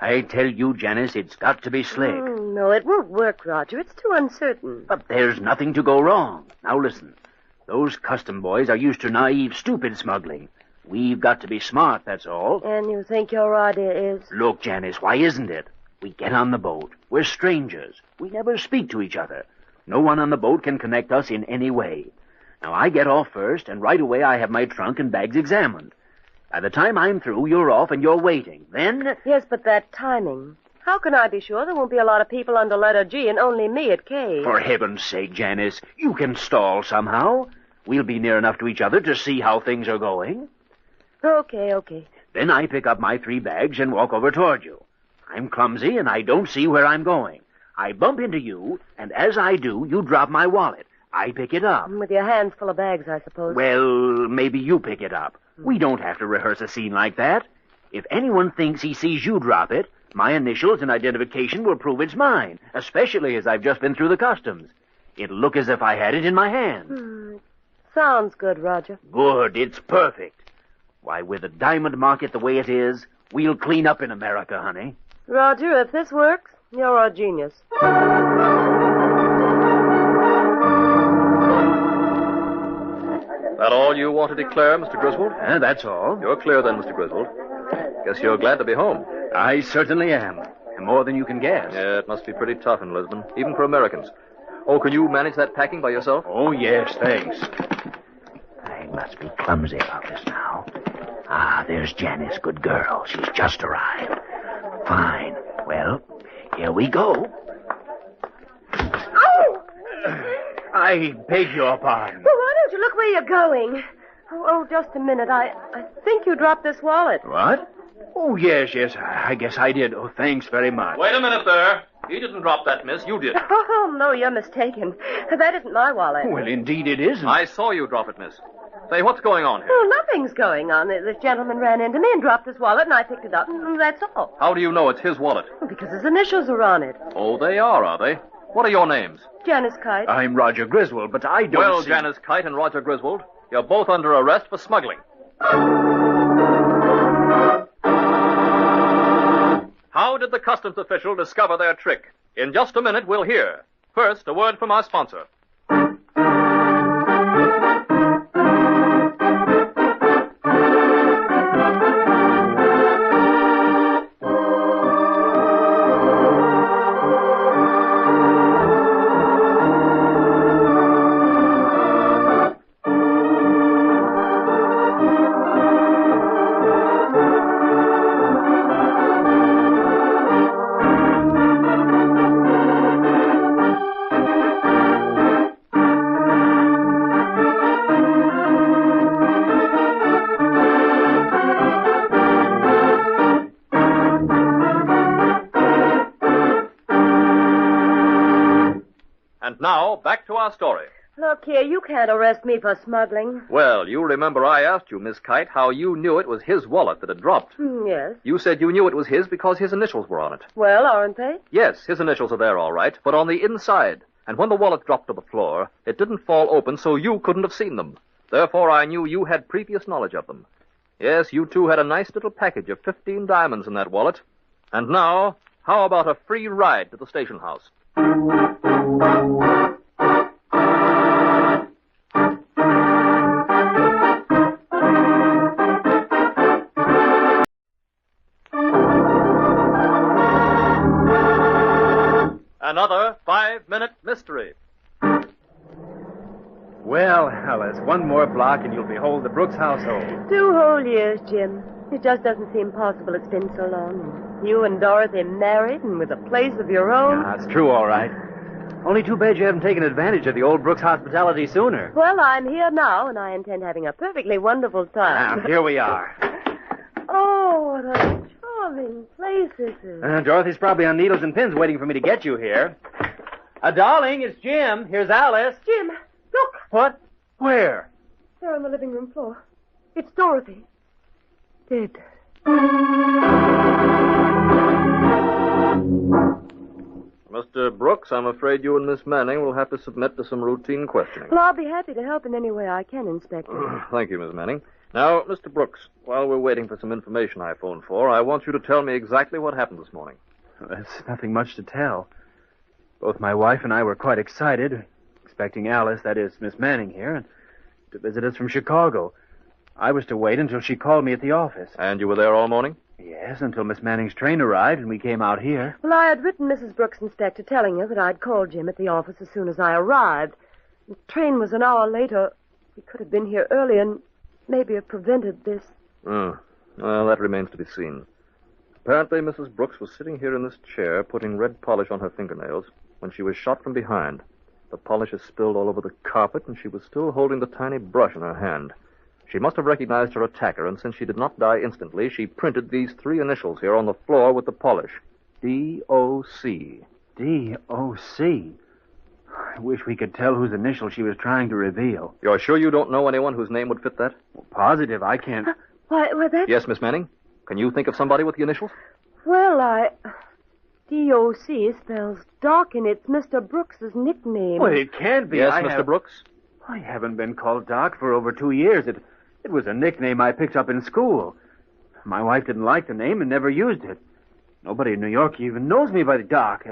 I tell you, Janice, it's got to be slick. No, it won't work, Roger. It's too uncertain. But there's nothing to go wrong. Now listen. Those custom boys are used to naive, stupid smuggling. We've got to be smart, that's all. And you think your idea is? Look, Janice, why isn't it? We get on the boat. We're strangers. We never speak to each other. No one on the boat can connect us in any way. Now, I get off first, and right away I have my trunk and bags examined. By the time I'm through, you're off and you're waiting. Then... Yes, but that timing. How can I be sure there won't be a lot of people under letter G and only me at K? For heaven's sake, Janice, you can stall somehow. We'll be near enough to each other to see how things are going. Okay. Then I pick up my 3 bags and walk over toward you. I'm clumsy and I don't see where I'm going. I bump into you, and as I do, you drop my wallet. I pick it up. With your hands full of bags, I suppose. Well, maybe you pick it up. We don't have to rehearse a scene like that. If anyone thinks he sees you drop it, my initials and identification will prove it's mine, especially as I've just been through the customs. It'll look as if I had it in my hand. Sounds good, Roger. Good. It's perfect. Why, with the diamond market the way it is, we'll clean up in America, honey. Roger, if this works, you're a genius. That all you want to declare, Mr. Griswold? That's all. You're clear then, Mr. Griswold. Guess you're glad to be home. I certainly am. More than you can guess. Yeah, it must be pretty tough in Lisbon, even for Americans. Oh, can you manage that packing by yourself? Oh, yes, thanks. I must be clumsy about this now. There's Janice, good girl. She's just arrived. Fine. Well, here we go. Oh! I beg your pardon. Well, why don't you look where you're going? Oh, just a minute. I think you dropped this wallet. What? Oh, yes. I guess I did. Oh, thanks very much. Wait a minute there. He didn't drop that, miss. You did. Oh, no, you're mistaken. That isn't my wallet. Well, indeed it isn't. I saw you drop it, miss. Say, what's going on here? Oh, nothing's going on. This gentleman ran into me and dropped his wallet, and I picked it up, and that's all. How do you know it's his wallet? Because his initials are on it. Oh, they are they? What are your names? Janice Kite. I'm Roger Griswold, but I don't Well, see... Janice Kite and Roger Griswold, you're both under arrest for smuggling. How did the customs official discover their trick? In just a minute, we'll hear. First, a word from our sponsor. And now, back to our story. Look here, you can't arrest me for smuggling. Well, you remember I asked you, Miss Kite, how you knew it was his wallet that had dropped. Yes. You said you knew it was his because his initials were on it. Well, aren't they? Yes, his initials are there, all right, but on the inside. And when the wallet dropped to the floor, it didn't fall open, so you couldn't have seen them. Therefore, I knew you had previous knowledge of them. Yes, you two had a nice little package of 15 diamonds in that wallet. And now, how about a free ride to the station house? Another 5-minute mystery. Well, Alice, one more block and you'll behold the Brooks household. 2 whole years, Jim. It just doesn't seem possible it's been so long. You and Dorothy married and with a place of your own. That's true, all right. Only too bad you haven't taken advantage of the old Brooks hospitality sooner. Well, I'm here now, and I intend having a perfectly wonderful time. Here we are. Oh, what a charming place this is. Dorothy's probably on needles and pins waiting for me to get you here. Darling, it's Jim. Here's Alice. Jim, look. What? Where? There on the living room floor. It's Dorothy. Dead. Mr. Brooks, I'm afraid you and Miss Manning will have to submit to some routine questioning. Well, I'll be happy to help in any way I can, Inspector. Thank you, Miss Manning. Now, Mr. Brooks, while we're waiting for some information I phoned for, I want you to tell me exactly what happened this morning. There's nothing much to tell. Both my wife and I were quite excited, expecting Alice, that is, Miss Manning here, to visit us from Chicago. I was to wait until she called me at the office. And you were there all morning? Yes, until Miss Manning's train arrived and we came out here. Well, I had written Mrs. Brooks, Inspector, telling her that I'd call Jim at the office as soon as I arrived. The train was an hour later. We could have been here early and maybe have prevented this. Well, that remains to be seen. Apparently, Mrs. Brooks was sitting here in this chair, putting red polish on her fingernails, when she was shot from behind. The polish is spilled all over the carpet, and she was still holding the tiny brush in her hand. She must have recognized her attacker, and since she did not die instantly, she printed these 3 initials here on the floor with the polish. D.O.C. D.O.C. I wish we could tell whose initial she was trying to reveal. You're sure you don't know anyone whose name would fit that? Well, positive, I can't... Why, that... Yes, Miss Manning? Can you think of somebody with the initials? Well, D.O.C. spells Doc, and it's Mr. Brooks's nickname. Well, it can't be. Yes, Mr. Brooks? I haven't been called Doc for over 2 years. It was a nickname I picked up in school. My wife didn't like the name and never used it. Nobody in New York even knows me by the Doc.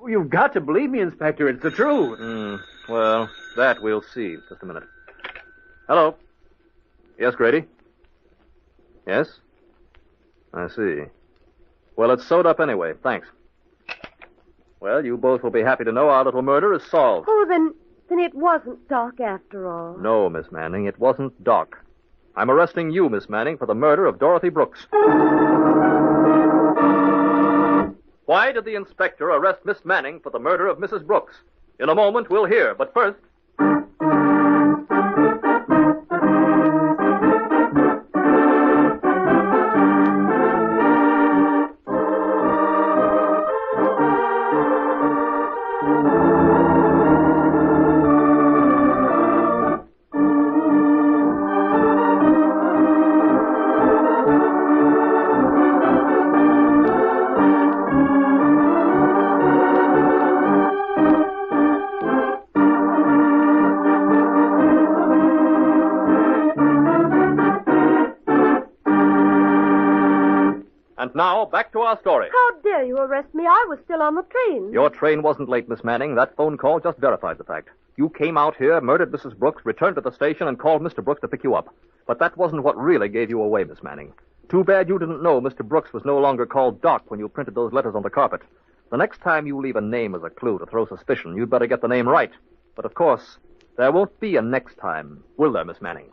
You've got to believe me, Inspector. It's the truth. Well, that we'll see. Just a minute. Hello. Yes, Grady? Yes? I see. Well, it's sewed up anyway. Thanks. Well, you both will be happy to know our little murder is solved. Oh, then it wasn't Doc after all. No, Miss Manning, it wasn't Doc. I'm arresting you, Miss Manning, for the murder of Dorothy Brooks. Why did the inspector arrest Miss Manning for the murder of Mrs. Brooks? In a moment, we'll hear, but first... And now, back to our story. How dare you arrest me? I was still on the train. Your train wasn't late, Miss Manning. That phone call just verified the fact. You came out here, murdered Mrs. Brooks, returned to the station, and called Mr. Brooks to pick you up. But that wasn't what really gave you away, Miss Manning. Too bad you didn't know Mr. Brooks was no longer called Doc when you printed those letters on the carpet. The next time you leave a name as a clue to throw suspicion, you'd better get the name right. But, of course, there won't be a next time, will there, Miss Manning?